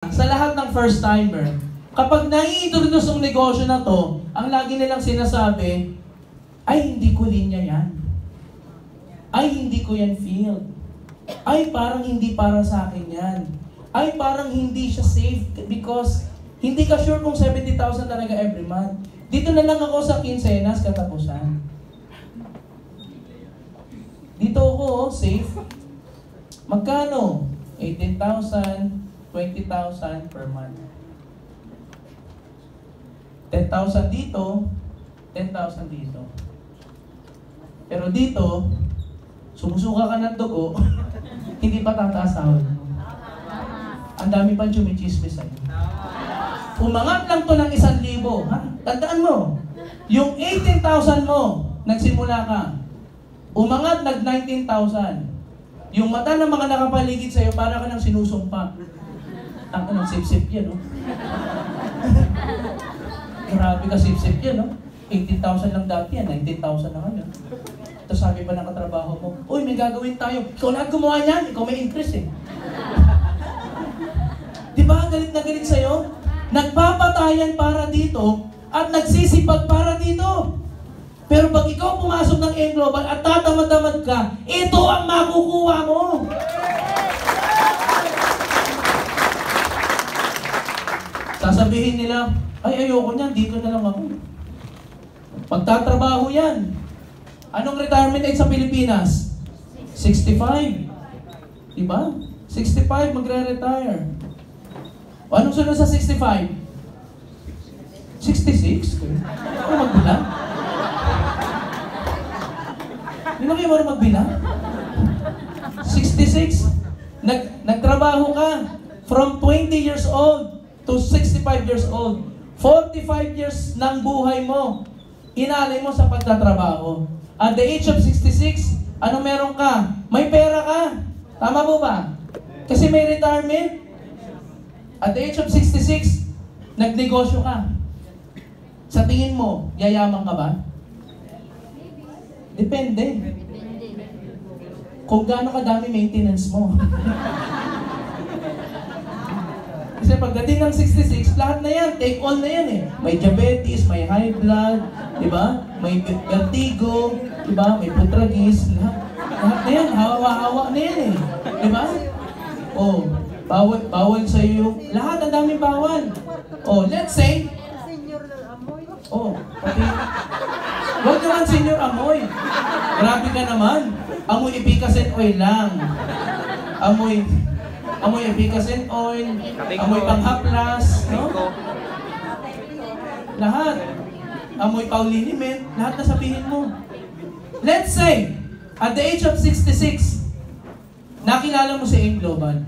Sa lahat ng first-timer, kapag nai-introduce ng negosyo na to, ang lagi nilang sinasabi, ay hindi ko linya yan. Ay hindi ko yan field. Ay parang hindi para sa akin yan. Ay parang hindi siya safe because hindi ka sure kung 70,000 talaga every month. Dito na lang ako sa quincenas katapusan. Dito ako, safe. Magkano? 18,000, 20,000 per month. 10,000 dito, 10,000 dito. Pero dito, sumusuka ka ng dugo, hindi pa tataas sahod. Ang dami pang chumichismis sa'yo. Umangat lang to ng 1,000. Ha? Tandaan mo, yung 18,000 mo, nagsimula ka. Umangat, nag-19,000. Yung mata ng mga nakapaligid sa'yo, para ka nang sinusumpa. Ako nang sip-sip yan, no? Grabe ka sip-sip yan, no? 18,000 lang dati yan, 19,000 na ngayon. Tapos sabi pa ng katrabaho mo, uy, may gagawin tayo. Ikaw lahat gumawa niyan, ikaw may interest eh. Di ba, galit na galit sa'yo? Nagpapatayan para dito at nagsisipag para dito. Pero pag ikaw pumasok ng M Global at tatamad-tamad ka, ito ang makukuha mo. Sasabihin nila, ay ayoko niyan, dito na lang ako. Pagtatrabaho yan. Anong retirement age sa Pilipinas? 65. Diba? 65, magre-retire. O anong sunod sa 65? 66? Ano magbilang? Hindi na kayo marunong magbilang? 66? Nagtrabaho ka from 20 years old to 65 years old. 45 years ng buhay mo, inalay mo sa pagtatrabaho. At the age of 66, ano meron ka? May pera ka. Tama po ba? Kasi may retirement. At the age of 66, nagnegosyo ka. Sa tingin mo, yayaman ka ba? Depende. Kung gaano kadami maintenance mo. Kasi pagdating ng 66, lahat na yan, take all na yan eh. May diabetes, may high blood, di ba? May vertigo, di ba? May putragis, lahat na yan, hawa-hawa na yan eh. Di ba? Oh, bawal sa'yo yung, lahat, ang daming bawal. Oh, let's say, oh, pati, huwag naman senior amoy. Grabe ka naman. Amoy epicacent oil lang. Amoy epicacent oil, amoy panghaplas, no? Lahat. Amoy pauliniment, lahat na sabihin mo. Let's say, at the age of 66, nakilala mo si M Global.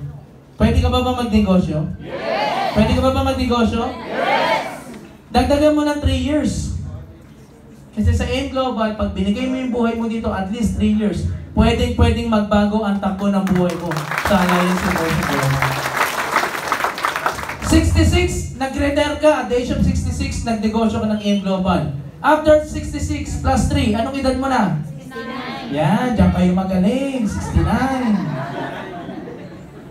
Pwede ka ba magnegosyo? Yes! Pwede ka ba magnegosyo? Yes! Dagdagan mo ng 3 years. Kasi sa M Global, pag binigay mo yung buhay mo dito, at least 3 years, pwedeng magbago ang takbo ng buhay mo sa Alliance Negosyo Global. 66, nag-retire ka. At the age of 66, nagnegosyo ka ng M Global. After 66 plus 3, anong edad mo na? 69. Yan, diyan kayo magaling. 69.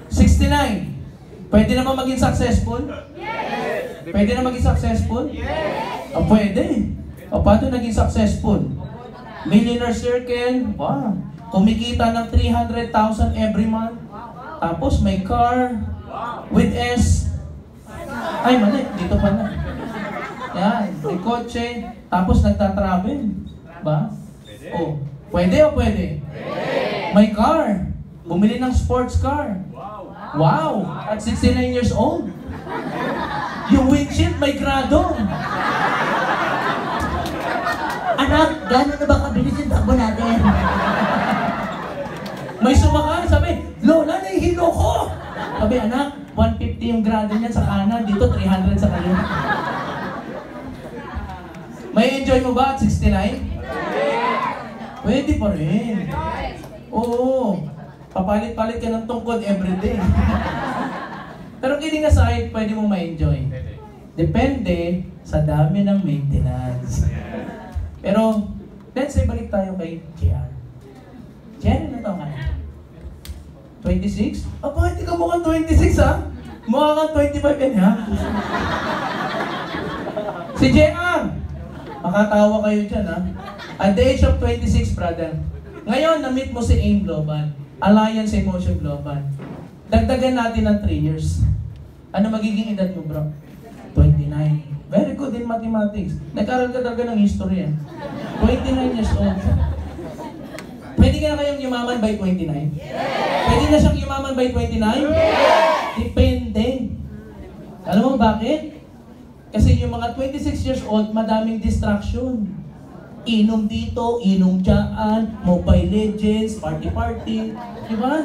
69. Pwede naman maging successful? Yes! Pwede na maging successful? Yes! O, pwede. O, paano naging successful? Millionaire Circle, wow. Kumikita ng 300,000 every month. Tapos may car with S. Ay, mali. Dito pala. Yan. May kotse. Tapos nagtatravel. Ba? O, pwede o pwede? May car. Bumili ng sports car. Wow! At 69 years old. Yung windshield may grado. Anak, gano'n na ba kabilis yung takbo natin? May sumakay, sabi, Lola, nahihilo ko! Sabi, anak, 150 yung grado niyan sa kanan, dito 300 sa kaliwa. May enjoy mo ba at 69? Pwede pa rin. Oo. Papalit-palit ka ng tungkod everyday. Pero kidding aside, pwede mo ma-enjoy. Depende sa dami ng maintenance. Pero, let's say, balik tayo kay JR. JR, ano taong ka na? 26? Aba, hindi ka mukhang 26 ha? Mukha kang 25 yan, ha? Si JR! Makatawa kayo dyan, ha? At the age of 26, brother. Ngayon, na-meet mo si AIM Global. Alliance Emotion Global. Dagdagan natin ng 3 years. Ano magiging edad mo, bro? 29. Very good in mathematics. Nag-aral ka talaga ng history, ha? 29 years old. Pwede ka na kayong yumaman by 29? Pwede na siyang yumaman by 29? Depende. Alam mo bakit? Kasi yung mga 26 years old, madaming distraction. Inom dito, inom dyan, Mobile Legends, party-party. Diba?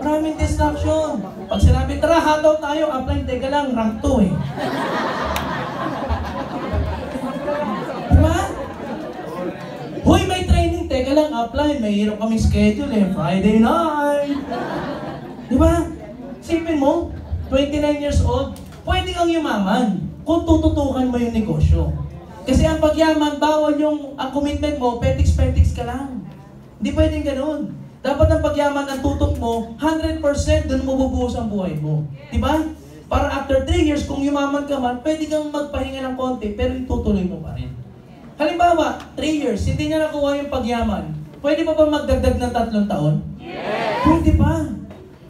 Maraming distraction. Pag sinabi, tara, hataw tayo, apply, teka lang, rank 2 eh. Diba? Hoy, may training, teka lang, apply, may hirap kaming schedule eh, Friday night. Diba? Sipin mo, 29 years old, pwede kang yumaman kung tututukan mo yung negosyo. Kasi ang pagyaman, bawal yung ang commitment mo, petiks-petiks ka lang. Hindi pwedeng ganun. Dapat ang pagyaman, ang tutok mo, 100% dun mo bubuhos ang buhay mo. Diba? Para after 3 years, kung yumaman ka man, pwede kang magpahinga ng konti, pero itutuloy mo pa rin. Halimbawa, 3 years, hindi niya nakuha yung pagyaman. Pwede pa ba magdagdag ng 3 taon? Yes! Pwede pa.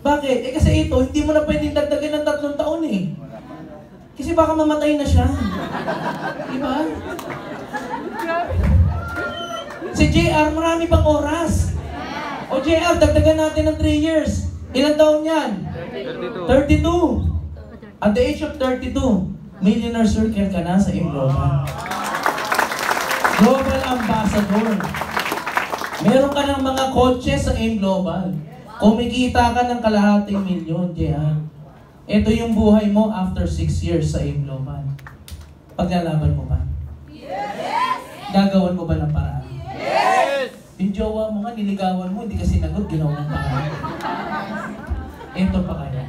Bakit? Kasi ito, hindi mo na pwedeng dagdagan ng 3 taon eh. Kasi baka mamatay na siya. Diba? Si JR, marami pang oras. O JR, dagdagan natin ng 3 years. Ilan taon yan? 32. At the age of 32, millionaire circle ka na sa AIM Global. Global Ambassador. Meron ka ng mga coaches sa AIM Global. Kumikita ka ng kalahating milyon, JR. Ito yung buhay mo after 6 years sa AIM Global. Paglalaban mo ba? Yes! Gagawan mo ba ng paraan? Yes! Yung jowa mo nga, niligawan mo, hindi ka sinagot, ginawa ng paraan. Ito pa kaya.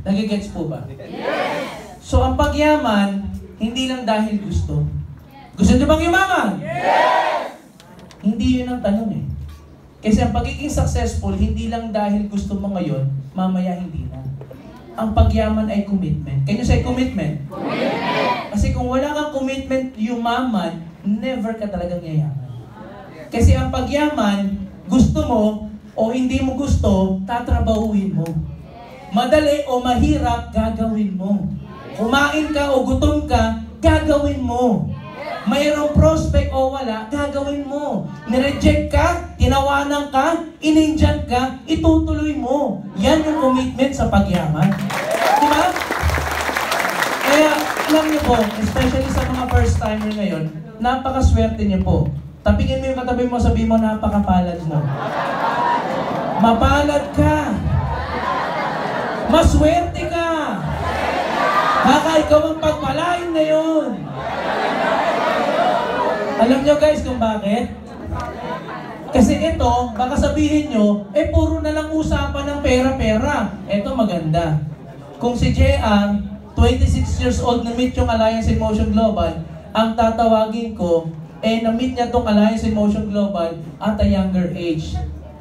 Nagigets po ba? Yes! So ang pagyaman, hindi lang dahil gusto. Gusto niyo bang yumaman? Yes! Hindi yun ang tanong eh. Kasi ang pagiging successful, hindi lang dahil gusto mo ngayon, mamaya hindi na. Ang pagyaman ay commitment. Can you say commitment? Commitment! Kasi kung wala kang commitment, yumaman, never ka talagang yayaman. Kasi ang pagyaman, gusto mo o hindi mo gusto, tatrabahuin mo. Madali o mahirap, gagawin mo. Kumain ka o gutom ka, gagawin mo. Mayroong prospect o wala, gagawin mo. Nireject ka, tinawanan ka, ininjan ka, itutuloy mo. Yan yung commitment sa pagyaman. Diba? Kaya, alam niyo po, especially sa mga first timer ngayon, napakaswerte niyo po. Tapingin mo yung katabi mo, sabihin mo, napakapalad mo. Mapalad ka. Maswerte ka. Baka ikaw ang pagpalain ngayon. Alam nyo guys kung bakit? Kasi ito, baka sabihin nyo, puro na lang usapan ng pera-pera. Ito maganda. Kung si JR, 26 years old, na-meet yung Alliance Emotion Global, ang tatawagin ko, na-meet niya tong Alliance Emotion Global at a younger age.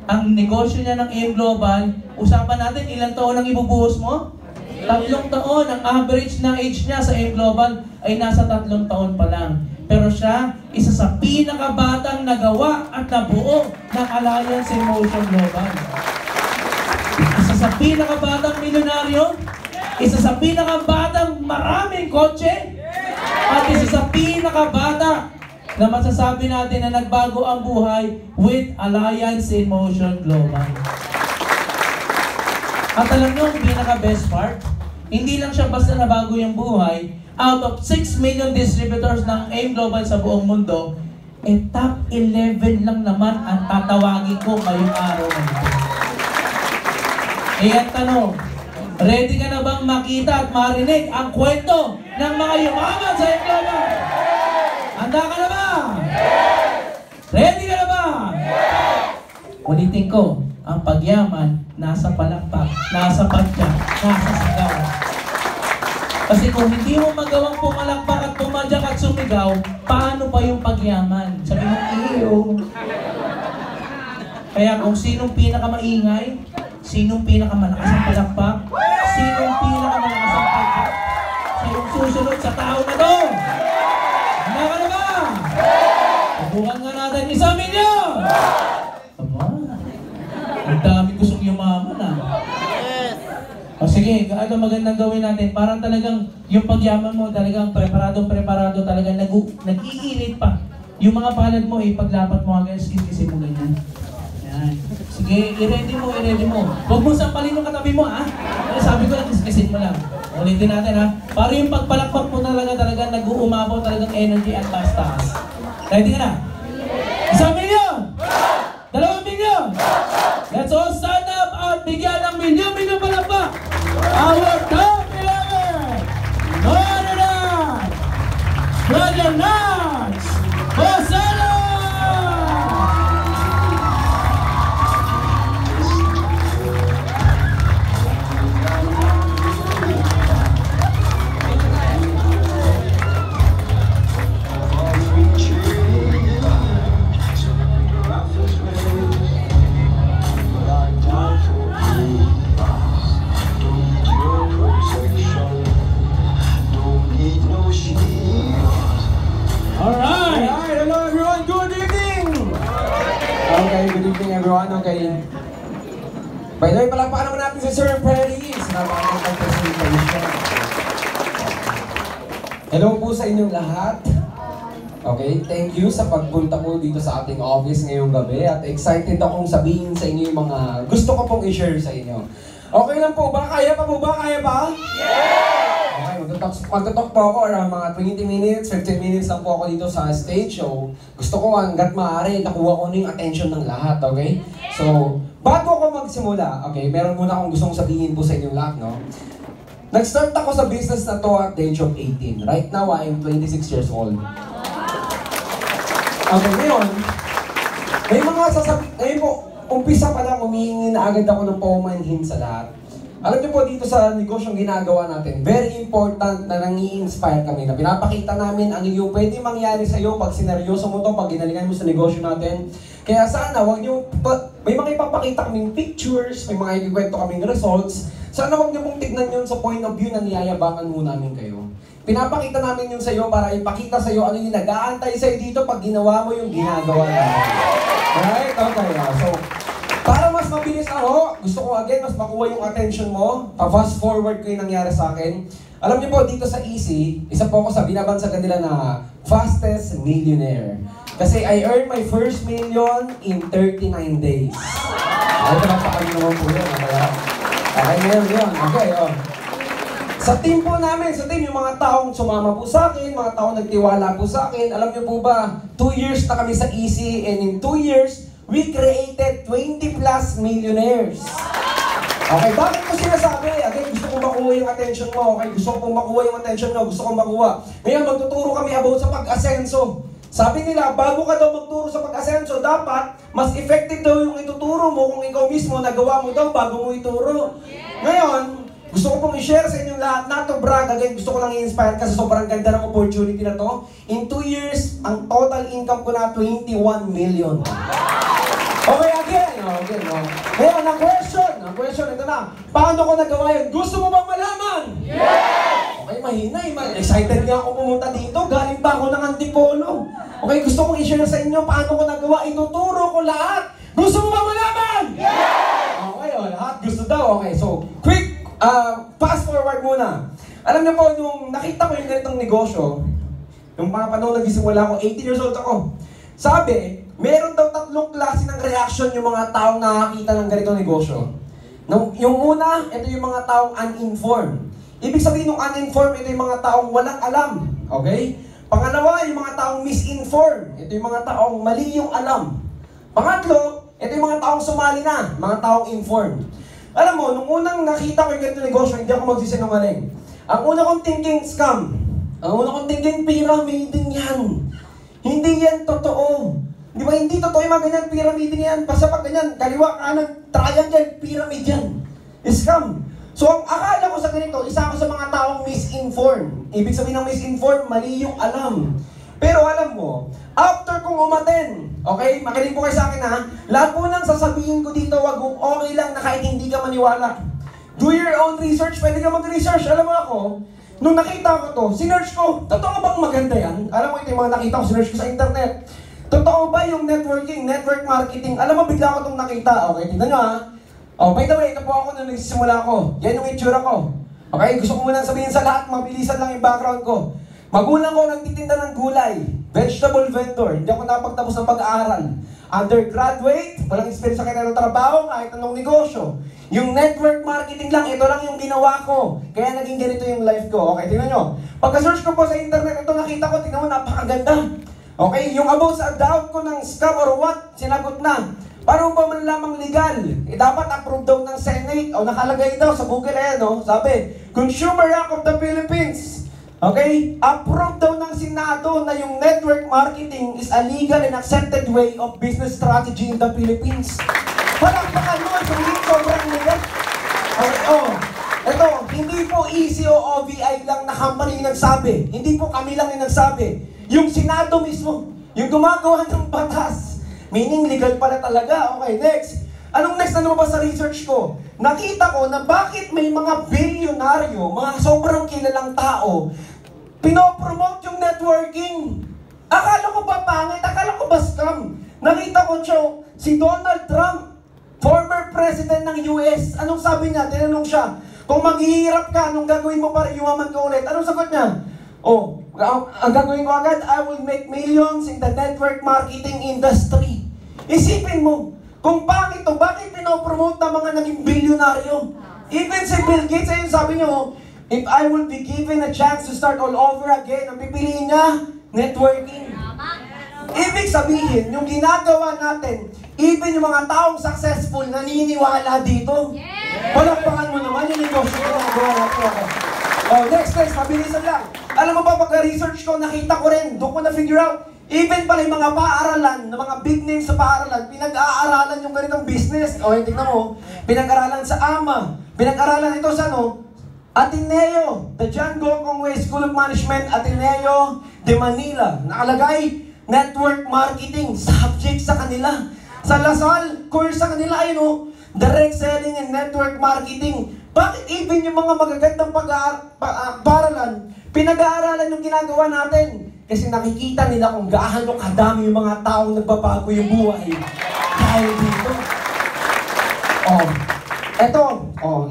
Ang negosyo niya ng AIM Global, usapan natin, ilang taon ang ibubuhos mo? 3 taon. Ang average na age niya sa AIM Global ay nasa 3 taon pa lang. Pero siya, isa sa pinakabatang nagawa at nabuo ng Alliance Emotion Global. Isa sa pinakabatang milyonaryo, isa sa pinakabatang maraming kotse, at isa sa pinakabata na masasabi natin na nagbago ang buhay with Alliance Emotion Global. At alam nyo, ang pinaka-best part, hindi lang siya basta nabago yung buhay. Out of 6 million distributors ng AIM Global sa buong mundo, top 11 lang naman ang tatawagin ko ngayong araw na ito. Ang tanong, ready ka na bang makita at marinig ang kwento ng mga yumaman sa AIM Global? Handa ka na ba? Ready ka na ba? Ulitin ko, ang pagyaman nasa palakpak, nasa padya, nasa sigaw. Kasi kung hindi mo magawang pumalakpak at pumadyak at sumigaw, paano pa yung pagyaman? Sabi mo, iyo. Kaya kung sinong pinakamamaingay, sinong pinakamalakas ang palakpak, sinong pinakamalakas ang susunod sa tao na to? Handa ka na ba? Subukan nga natin 1 milyon! Aba, ang dami gustong yumaman O sige, ano magandang gawin natin? Parang talagang yung pagyaman mo, talagang preparado, talagang nag-iinit pa. Yung mga palad mo, paglapat mo agad, kiskisin mo ganyan. Yan. Sige, i-ready mo. Huwag mo sampalin yung katabi mo, ha? Ano sabi ko lang, kiskisin mo lang. Ulitin natin, ha? Para yung pagpalakpak mo talaga nag-uumabaw talagang energy at taas-taas. Ready ka na? 1 milyon! 2 milyon! Let's all stand up at bigyan ng milyon palakpak! Our top 11! Northern! Brother Nash! Hosanna! Okay. By the way, palakpakan naman natin si Sir Freddy sa napakagandang presentation. Hello po sa inyong lahat. Okay, thank you sa pagpunta po dito sa ating office ngayong gabi at excited akong sabihin sa inyo yung mga gusto ko pong i-share sa inyo. Okay lang po ba? Kaya pa po ba? Kaya pa? Yeah! Okay, magtutok po ako around mga 20 minutes, 15 minutes lang po ako dito sa stage. So, gusto ko hanggat maaari, nakuha ko na yung attention ng lahat, okay? So, bago ako magsimula, okay, meron muna akong gustong sabihin po sa inyong lahat, no? Nag-start ako sa business na to at the age of 18. Right now, I am 26 years old. Okay, ngayon, may mga ngayon po, umpisa pa lang, humihingi na agad ako ng paumanhin sa lahat. Alam niyo po dito sa negosyong ginagawa natin, very important na nangi-inspire kami, na pinapakita namin ano yung pwede mangyari sa iyo pag sineryoso mo to, pag ginalingan mo sa negosyo natin. Kaya sana, wag niyo, may mga ipapakita kaming pictures, may mga ikikwento kaming results, sana wag niyo pong tignan yun sa point of view na niyayabangan mo namin kayo. Pinapakita namin yun sa iyo para ipakita sa iyo ano yung nag-aantay sa iyo dito pag ginawa mo yung ginagawa namin. Alright? Okay. So, para mas mabilis ako, gusto ko again, mas makuha yung attention mo. Pa-fast forward ko yung nangyari sa akin. Alam niyo po, dito sa Easy, isa po ako sa binabansagan nila na fastest millionaire. Kasi I earned my first million in 39 days. Ay, pinapakali naman po yun. Okay, ngayon yun. Okay, Sa team po namin, yung mga taong sumama po sa akin, mga taong nagtiwala po sa akin, alam niyo po ba, 2 years na kami sa Easy, and in 2 years, we created 20 plus millionaires. Okay, bakit ko sinasabi? Again, gusto kong makuha yung attention mo. Okay, gusto kong makuha yung attention mo. Gusto kong makuha. Ngayon, magtuturo kami about sa pag-asenso. Sabi nila, bago ka daw magturo sa pag-asenso, dapat mas effective daw yung ituturo mo kung ikaw mismo nagawa mo daw bago mo ituro. Ngayon, gusto ko pong i-share sa inyong lahat, not to brag, again, gusto ko lang i-inspire kasi sobrang ganda ng opportunity na to. In 2 years, ang total income ko na 21 million. Okay, again. Ngayon, ang question, ito na. Paano ko nagawa yun? Gusto mo bang malaman? Yes! Okay, mahina excited nga ako pumunta dito. Galing pa ako ng Antipolo. Okay, gusto kong i-share sa inyo paano ko nagawa. Ituturo ko lahat. Gusto mo bang malaman? Yes! Okay, lahat gusto daw. Okay, so, quick, fast forward muna. Alam niyo po, nung nakita ko yung ganitong negosyo, yung mga panahon nagsisimula ako, 18 years old ako. Sabi, meron daw 3 klase ng reaction yung mga taong nakakita ng ganitong negosyo. Yung una, ito yung mga taong uninformed. Ibig sabihin ng uninformed, ito yung mga taong walang alam. Okay? Pangalawa, yung mga taong misinformed. Ito yung mga taong mali yung alam. Pangatlo, ito yung mga taong sumali na, mga taong informed. Alam mo, nung unang nakita ko yung ganitong negosyo, hindi ako magsisinungaling. Ang una kong thinking, scam. Ang una kong thinking, pyramiding yan. Hindi yan totoo. Di ba hindi totoo yung mga ganyan, pyramiding yan. Basta pag ganyan, kaliwa, kanan, triangle, pyramid yan. Scam. So ang akala ko sa ganito, isa ako sa mga taong misinformed. Ibig sabihin ng misinformed, mali yung alam. Pero alam mo, after kong umaten, okay, makinig po kayo sa akin ha, lahat po nang sasabihin ko dito, wag okay lang na kahit hindi ka maniwala. Do your own research, pwede ka mag-research. Alam mo ako, nung nakita ko to, sinearch ko, totoo bang maganda yan? Alam mo ito yung mga nakita ko, sinearch ko sa internet. Totoo ba yung networking, network marketing? Alam mo, bigla ko itong nakita. Okay, tingnan nyo ha. Oh, by the way, ito po ako nung nagsisimula ko. Yan yung itsura ko. Okay, gusto ko muna sabihin sa lahat, mabilisan lang yung background ko. Magulang ko nagtitinda ng gulay. Vegetable vendor. Hindi ako napagtapos ng pag-aaral. Undergraduate, walang experience sa kanya ng trabaho, kahit anong negosyo. Yung network marketing lang, ito lang yung ginawa ko. Kaya naging ganito yung life ko. Okay, tingnan nyo. Pagka-search ko po sa internet, ito nakita ko, tingnan mo, napakaganda. Okay, yung about sa doubt ko ng scam or what, sinagot na. Paano ba malalamang legal? Dapat approve daw ng Senate. O nakalagay daw sa Google, ayan, no? Sabi, Consumer Act of the Philippines. Okay? Approve daw ng Senado na yung network marketing is a legal and accepted way of business strategy in the Philippines. Palakpakan mo, sobrang legal. Okay, oh. Ito, hindi po EC o OVI lang na company yung nagsabi. Hindi po kami lang yung nagsabi. Yung Senado mismo, yung gumagawa ng batas. Meaning, legal pala talaga. Okay, next. Anong next na lumabas sa research ko? Nakita ko na bakit may mga bilyonaryo, mga sobrang kilalang tao, pinopromote yung networking. Akala ko ba pangit? Akala ko ba scam? Nakita ko, si Donald Trump, former president ng US, anong sabi niya? Tinanong siya, kung maghihirap ka, anong gagawin mo para yumaman ka ulit? Anong sagot niya? Oh, ang gagawin ko agad, I will make millions in the network marketing industry. Isipin mo, kung pangit to, bakit pinopromote ng mga naging bilyonaryo? Even si Bill Gates, ayun sabi niyo, if I will be given a chance to start all over again, ang pipiliin niya, networking. Ibig sabihin, yung ginagawa natin, even yung mga taong successful, naniniwala dito. Palakpakan mo naman yung negosyo ko na magawa natin. Oh, next, mabilisan lang. Alam mo ba, pagka-research ko, nakita ko rin, doon ko na-figure out, even pala yung mga paaralan, na mga big names sa paaralan, pinag-aaralan yung ganitong business. O, tingnan mo, pinag-aaralan sa AMA, pinag-aaralan ito sa Ateneo, the John Gokong Way School of Management, Ateneo de Manila. Nakalagay, network marketing, subject sa kanila. Sa Lasal, course sa kanila ay direct selling and network marketing. Bakit even yung mga magagandang paaralan, pinag-aaralan yung ginagawa natin? Kasi nakikita nila kung gaano kadami yung mga taong nagbabago yung buhay. Dahil dito.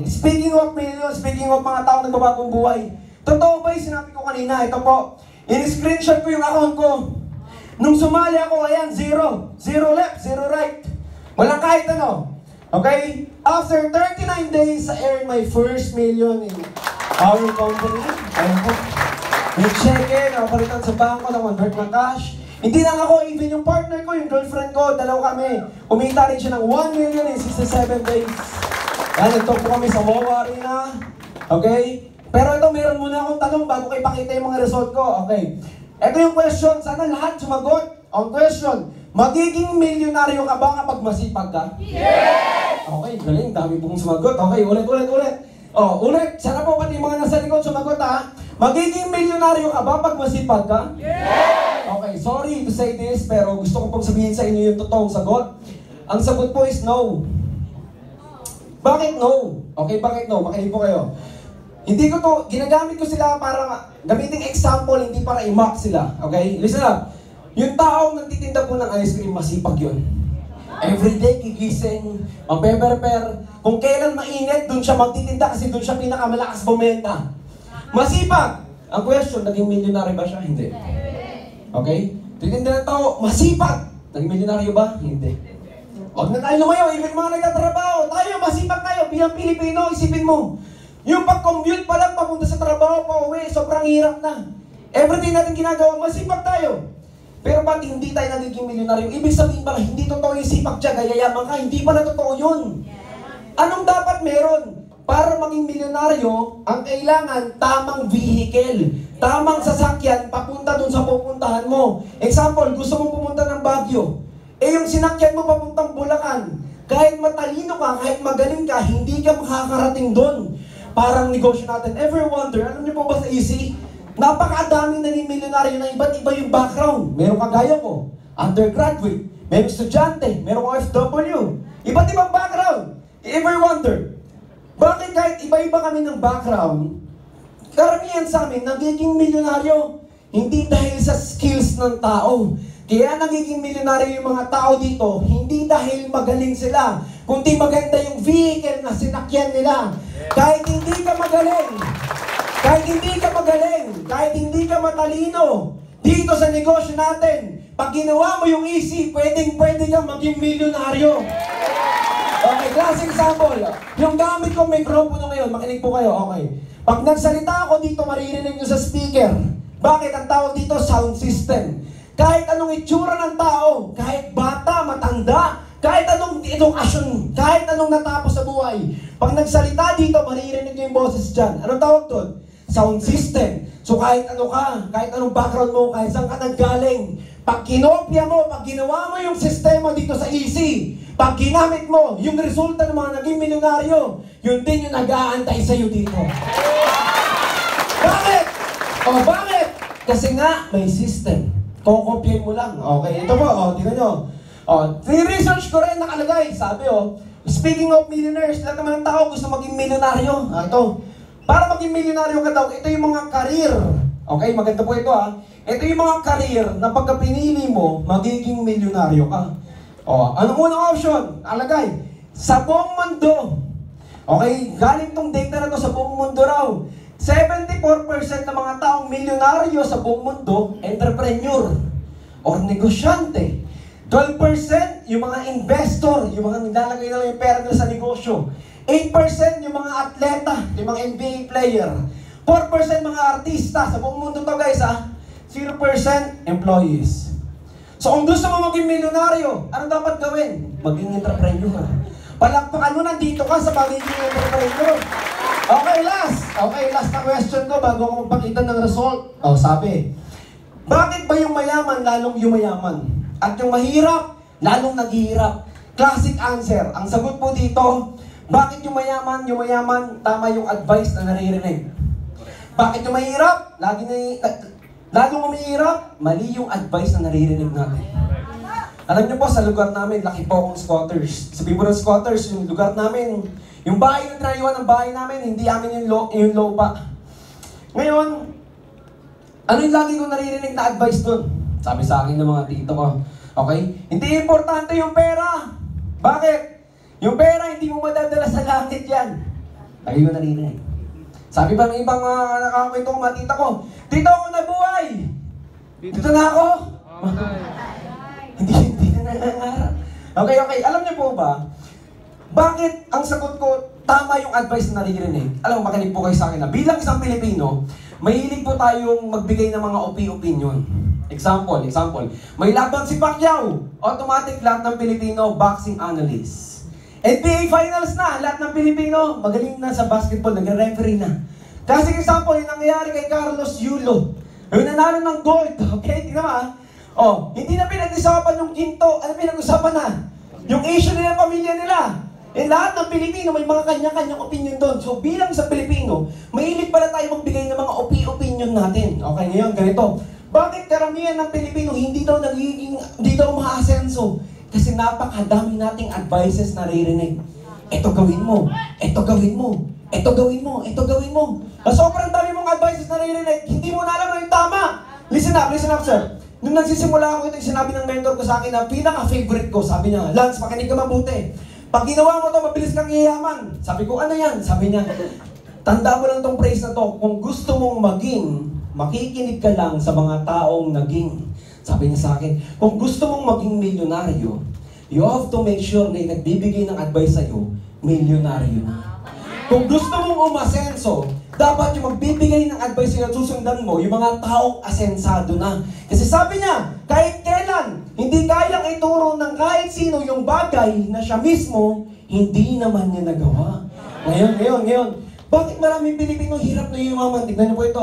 Speaking of millions, speaking of mga taong nagbabagong buhay, totoo ba yung sinabi ko kanina? Ito po, in-screenshot ko yung account ko. Nung sumali ako, ayan, zero. Zero left, zero right. Walang kahit ano. Okay? After 39 days, I earned my first million in our company. Ayan po. Yung cheque, nakapalitan sa bangko, na-convert ng cash. Hindi lang ako, even yung partner ko, yung girlfriend ko, dalawa kami. Umita rin siya ng 1 million in 67 days. Yan, nagtalk po kami sa Wawa Arena. Okay? Pero ito, meron muna akong tanong bago kayo pakita yung mga result ko. Okay. Ito yung question, sana lahat sumagot. Ang question, magiging milyonaryo ka ba kapag masipag ka? Yes! Okay, galing, dami pong sumagot. Okay, ulit. Ulit, sana po pati mga nasa likod sumagot ha. Magiging milyonaryo ka ba pag masipag ka? Yes! Okay, sorry to say this, pero gusto ko pong sabihin sa inyo yung totoong sagot. Ang sagot po is no. Bakit no? Okay, bakit no? Makinig po kayo. Hindi ko to, ginagamit ko sila para gamitin example, hindi para i-mock sila. Okay? Listen up. Yung taong nagtitinda po ng ice cream, masipag yun. Everyday, gigising, magpe-prepare. Kung kailan mainit, dun siya magtitinda kasi dun siya pinakamalakas bumenta. Masipag! Ang question, naging milyonaryo ba siya? Hindi. Okay? Titinda ng tao, masipag! Naging milyonaryo ba? Hindi. Huwag na tayo lumayo, even mga nagtatrabaho. Tayo, masipag tayo, bilang Pilipino, isipin mo. Yung pag-commute pa lang, papunta sa trabaho, pauwi, sobrang hirap na. Everything natin ginagawa, masipag tayo. Pero ba't hindi tayo nagiging milyonaryo? Ibig sabihin pala, hindi totoo yung sipag siya, gayayaman ka, hindi pala totoo yun. Anong dapat meron? Para maging milyonaryo, ang kailangan tamang vehicle, tamang sasakyan, papunta dun sa pupuntahan mo. Example, gusto mong pumunta ng Baguio. Yung sinakyan mo papuntang Bulacan, kahit matalino ka, kahit magaling ka, hindi ka makakarating doon. Parang negosyo natin. Ever wonder, alam niyo po ba sa EC? Napakadaming naging milyonaryo na iba't iba yung background. Meron kagaya ko, undergraduate, merong estudyante, merong OFW. Iba't ibang background. Ever wonder, bakit kahit iba-iba kami ng background, karamihan sa amin, nagiging milyonaryo, hindi dahil sa skills ng tao. Kaya nagiging milyonaryo yung mga tao dito, hindi dahil magaling sila, kundi maganda yung vehicle na sinakyan nila. Kahit hindi ka magaling, kahit hindi ka magaling, kahit hindi ka matalino, dito sa negosyo natin, pag ginawa mo yung easy, pwede kang maging milyonaryo. Okay, classic example. Yung gamit kong mikropono ngayon, makinig po kayo, okay. Pag nagsalita ako dito, maririnig nyo sa speaker. Bakit? Ang tawag dito, sound system. Kahit anong itsura ng tao, kahit bata, matanda, kahit anong edukasyon, kahit anong natapos sa buhay, pag nagsalita dito, maririnig nyo yung boses dyan. Anong tawag doon? Sound system. So kahit ano ka, kahit anong background mo, kahit saan ka naggaling, pag kinopya mo, pag ginawa mo yung sistema dito sa easy, pag ginamit mo, yung resulta ng mga naging milyonaryo, yun din yung nag-aantay sa'yo dito. Bakit? O bakit? Kasi nga, may system. Kokopyahin mo lang. Okay, ito po, tingnan nyo. Research ko rin nakalagay. Sabi speaking of millionaires, lahat naman ng tao gusto maging milyonaryo. Ito. Para maging milyonaryo ka daw, ito yung mga career. Okay, maganda po ito Ito yung mga career na pagka pinili mo, magiging milyonaryo ka. Anong unang option? Alagay, sa buong mundo. Okay, galing tong data na to sa buong mundo raw. 74% ng mga taong milyonaryo sa buong mundo, entrepreneur or negosyante. 12% yung mga investor, yung mga nilalagay na lang yung pera nila sa negosyo. 8% yung mga atleta, yung mga NBA player. 4% mga artista. Sa buong mundo to guys 0% employees. So kung gusto mo maging milyonaryo, ano dapat gawin? Maging entrepreneur. Palakpakan mo nandito ka sa magiging entrepreneur. Okay, last na question ko bago ko magpakita ng result. Sabi, bakit ba yung mayaman lalong yumayaman? At yung mahirap, lalong naghihirap? Classic answer. Ang sagot po dito, bakit yung mayaman, tama yung advice na naririnig. Bakit yung mahirap, lalong umihirap, mali yung advice na naririnig natin. Alam niyo po, sa lugar namin, laki po akong squatters. Sabihin mo ng squatters, yung lugar namin, yung bahay na tinayuan ng bahay namin, hindi amin yung lupa. Ngayon, ano yung lagi kong naririnig na advice dun? Sabi sa akin ng mga tito ko, okay? Hindi importante yung pera. Bakit? Yung pera, hindi mo madadala sa langit yan. Lagi ko naririnig. Sabi pa ng ibang nakakwento ko, mga tita ko, tito ako nabuhay! Dito na ako! Hindi na nangangarap. Okay. Alam niyo po ba, bakit ang sagot ko, tama yung advice na naririnig? Alam mo, makinig po kayo sa akin na bilang isang Pilipino, mahilig po tayong magbigay ng mga opinion. Example, may laban si Pacquiao. Automatic lahat ng Pilipino, boxing analyst. NBA Finals na, lahat ng Pilipino, magaling na sa basketball, nag-referee na. Kasi example, yung nangyayari kay Carlos Yulo. Yung nanalo ng gold, okay? Tingnan mo hindi na pinag-usapan yung ginto, ano pinag-usapan na? Yung issue nila, pamilya nila. Lahat ng Pilipino, may mga kanya-kanyang opinion doon. So bilang sa Pilipino, mahilig pala tayo magbigay ng mga opinion natin. Okay, ngayon, ganito. Bakit karamihan ng Pilipino hindi daw umaasenso? Kasi napakadami nating advices na naririnig. Ito gawin mo, ito gawin mo, ito gawin mo, ito gawin mo. Sobrang dami mong advices na naririnig, hindi mo na alam na yung tama. Listen up, sir. Nung nagsisimula ako, ito yung sinabi ng mentor ko sa akin na pinaka-favorite ko. Sabi niya, Lance, makinig ka mabuti. Pag ginawa mo to, mabilis kang iyaman. Sabi ko, ano yan? Sabi niya, tanda mo lang tong phrase na to, kung gusto mong maging, makikinig ka lang sa mga taong naging. Sabi niya sa akin, kung gusto mong maging milyonaryo, you have to make sure na yung nagbibigay ng advice sa'yo, milyonaryo na. Kung gusto mong umasenso, dapat yung magbibigay ng advice sa'yo at susundan mo, yung mga taong asensado na. Kasi sabi niya, kahit kailan, hindi kayang ituro ng kahit sino yung bagay na siya mismo, hindi naman niya nagawa. Ngayon. Bakit maraming Pilipino hirap na yumaman? Tignan niyo po ito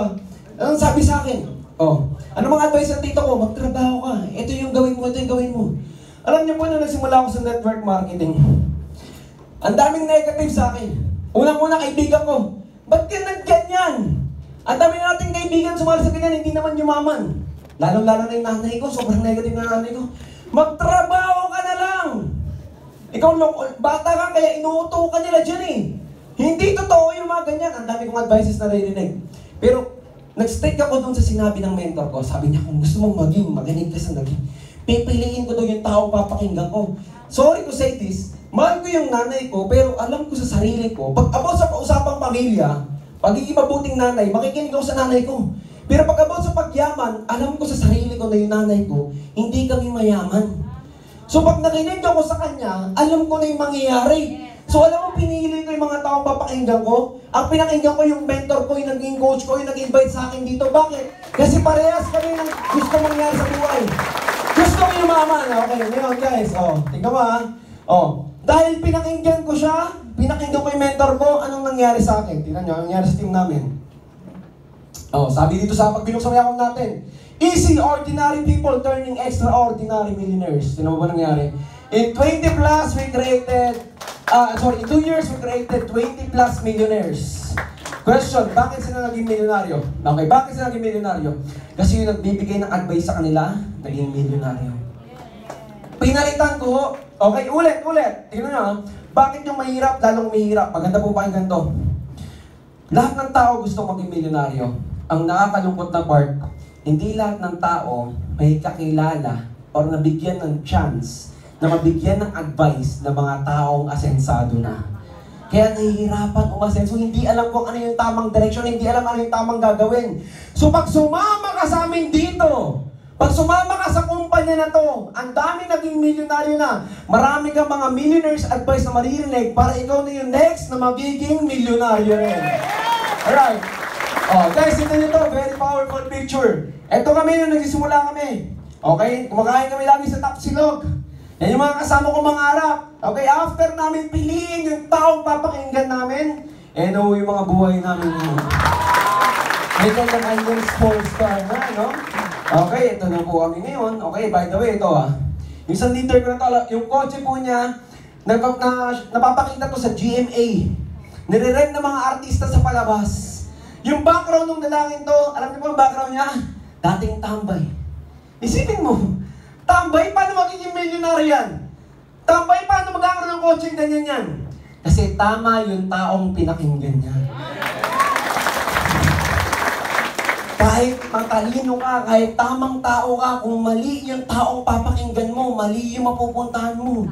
Anong sabi sa akin? Ano mga advice ng tito ko? Magtrabaho ka. Ito yung gawin mo, ito yung gawin mo. Alam niyo po, nung nagsimula ako sa network marketing, ang daming negative sa akin. Unang-una, kaibigan ko, ba't ka nagganyan? Ang dami nating kaibigan sumali sa ganyan, hindi naman yumaman. Lalo-lalo na yung nanay ko, sobrang negative na nanay ko. Magtrabaho ka na lang! Ikaw, bata ka, kaya inuuto ka nila dyan eh. Hindi totoo yung mga ganyan. Ang dami kong advices na naririnig. Pero, nag-stick ako doon sa sinabi ng mentor ko. Sabi niya, kung gusto mong maging, magaling ka sa naging. Pipiliin ko daw yung taong papakinggan ko. Sorry to say this, mahal ko yung nanay ko, pero alam ko sa sarili ko, pag about sa usapang pamilya, pagiging mabuting nanay, makikinig ako sa nanay ko. Pero pag about sa pagyaman, alam ko sa sarili ko na yung nanay ko, hindi kami mayaman. So pag nakinig ako sa kanya, alam ko na yung mangyayari. So alam mo, pinili ko yung mga taong papakinggan ko. Ang pinakinggan ko yung mentor ko, yung naging coach ko, yung nag-invite sa akin dito. Bakit? Kasi parehas kami ng gusto mangyari sa buhay. Gusto ko yumaman. Okay, ngayon guys, tingnan mo ha. Dahil pinakinggan ko siya, pinakinggan ko yung mentor ko, anong nangyari sa akin? Tingnan nyo, anong nangyari sa team namin. Sabi dito sa pagbinuksan yakong natin, easy, ordinary people turning extraordinary millionaires. Tingnan mo ba nangyari? In 20 plus, we created, in 2 years, we created 20 plus millionaires. Question, bakit sila naging milyonaryo? Okay, bakit sila naging milyonaryo? Kasi yung nagbibigay ng advice sa kanila, naging milyonaryo. Pinalitan ko, okay, ulit. Tingnan nyo ha, bakit yung mahirap, lalong mahirap? Maganda po ba yung ganito? Lahat ng tao gusto maging milyonaryo. Ang nakakalungkot na part, hindi lahat ng tao may kakilala or nabigyan ng chance na mabigyan ng advice ng mga taong asensado na. Kaya nahihirapan umasenso, hindi alam kung ano yung tamang direksyon, hindi alam ano yung tamang gagawin. So pag sumama ka sa amin dito, pag sumama ka sa kumpanya na to, ang dami naging milyonaryo na. Marami kang mga millionaires advice na maririnig para ikaw na yung next na magiging milyonaryo rin. Alright. Guys, ito nyo to, very powerful picture. Ito kami nung nagsisimula kami. Okay? Kumakain kami lagi sa Tapsilog. Yan yung mga kasama ko mangarap. Okay, after namin piliin yung taong papakinggan namin, yung mga buhay namin ngayon. May kanyang sports car na, no? Okay, ito na po kami ngayon. Okay, by the way, ito yung isang leader ko na to, yung kotse po niya, napapakita to sa GMA. Nire-rent ng mga artista sa palabas. Yung background ng lalaki to, alam niyo po yung background niya? Dating tambay. Isipin mo, tambay, paano magiging milyonaryo yan? Tambay, paano magkakaroon ng coaching ganyan yan? Kasi tama yung taong pinakinggan niya. Kahit matalino ka, kahit tamang tao ka, kung mali yung taong papakinggan mo, mali yung mapupuntahan mo.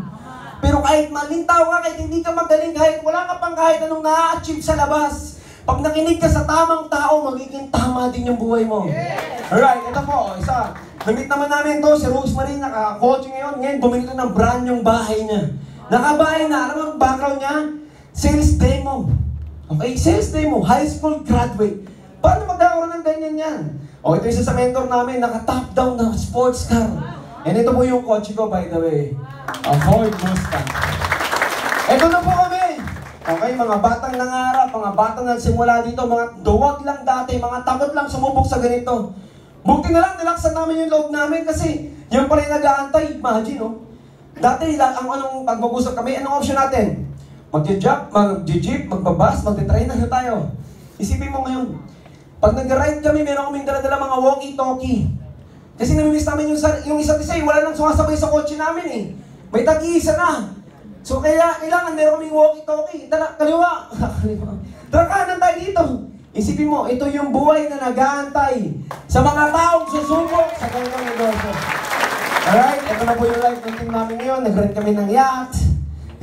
Pero kahit maling tao ka, kahit hindi ka magaling, kahit wala ka pang kahit anong na-achieve sa labas, pag nakinig ka sa tamang tao, magiging tama din yung buhay mo. Alright, ito po, isa. Namit naman namin to, si Rosemary, naka-coaching ngayon, bumili ito ng brand yung bahay niya. Nakabahay na, alam mo ang background niya? Sales demo. Okay, sales demo, high school graduate. Paano magkakaroon ng ganyan yan? Ito isa sa mentor namin, naka-top down na sports car. And ito po yung kotse ko, by the way. A Ford Mustang. Ito na po kami. Okay, mga batang nangarap, mga batang nagsimula dito, mga duwag lang dati, mga takot lang sumubok sa ganito. Buti na lang, nilaksan namin yung loob namin kasi yung pala yung nag-aantay. Imagine, Dati, pag mag-usap kami, anong option natin? Mag-jeep, magbabas, mag-train na tayo. Isipin mo ngayon, pag nag-ride kami, meron kaming dala-dala mga walkie-talkie. Kasi namimiss namin yung isa't isa, wala nang sumasabay sa kotse namin May tag-iisa na. So kaya kailangan meron kaming walkie-talkie. Kaliwa. Tara kanan tayo dito. Isipin mo, ito yung buhay na nag-aantay sa mga taong susubok sa kanilang negosyo. Alright, ito na po yung life ng team namin ngayon. Nag-rent kami ng yacht.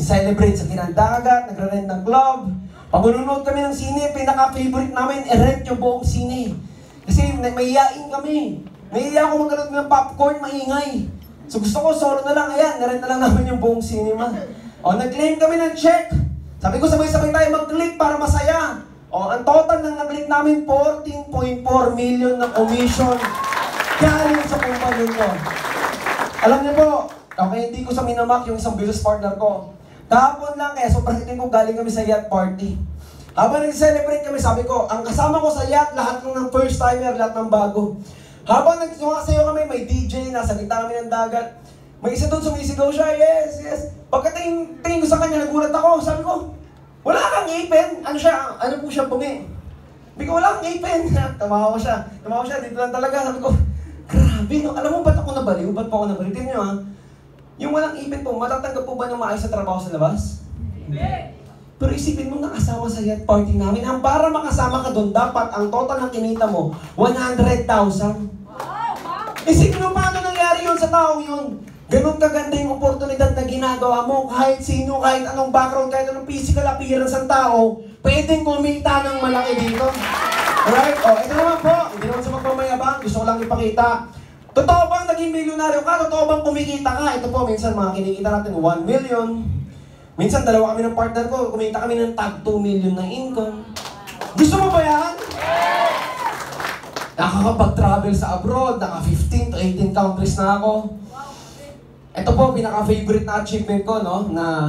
I-celebrate sa kinandagat. Nag-rent ng club. Pag manunood kami ng sine, pinaka-favorite namin, i-rent yung buong sine. Kasi may iyain kami. May iya ako maganood ng popcorn, maingay. So gusto ko, solo na lang. Ayan, na-rent na lang namin yung buong cinema. Nag-claim kami ng check. Sabi ko, sabay-sabay tayo mag-click para masaya. Ang total ng nag-click namin, 14.4 million na commission. Galing sa kumpanya ko. Alam niyo po, okay, hindi ko sa minamak yung isang business partner ko. Kahapon lang sobrang itin ko, galing kami sa yacht party. Habang nag-celebrate kami, sabi ko, ang kasama ko sa yacht, lahat ng first timer, lahat ng bago. Habang nagsumasayo kami, may DJ, nasa gitna kami ng dagat. May isa doon sumisigaw siya, yes. Pagkatingin ko sa kanya, nagulat ako. Sabi ko, wala kang ipin. Ano po siya bungi? Sabi ko, wala kang ipin. Tumawa siya, dito lang talaga. Sabi ko, grabe, alam mo ba't ako nabaliw? Ba't pa ako nabaliw? Tingnan nyo Yung walang ipin po, matatanggap po ba ng maayos sa trabaho sa labas? Hindi. Pero isipin mo, nakasama sa yacht party namin. Ang para makasama ka doon, dapat ang total ng kinita mo, 100,000. Isipin mo paano nangyari yun sa taong yun. Ganun kaganda yung oportunidad na ginagawa mo. Kahit sino, kahit anong background, kahit anong physical appearance ng tao, pwedeng kumita ng malaki dito. Alright? O, ito naman po. Hindi naman sa magpamayabang. Gusto ko lang ipakita. Totoo bang naging milyonaryo ka? Totoo bang kumikita ka? Ito po, minsan mga kinikita natin 1 million. Minsan dalawa kami ng partner ko, kumita kami ng tag 2 million na income. Gusto mo ba yan? Nakakapag-travel sa abroad, naka 15 to 18 countries na ako. Ito po, pinaka-favorite na achievement ko, no, na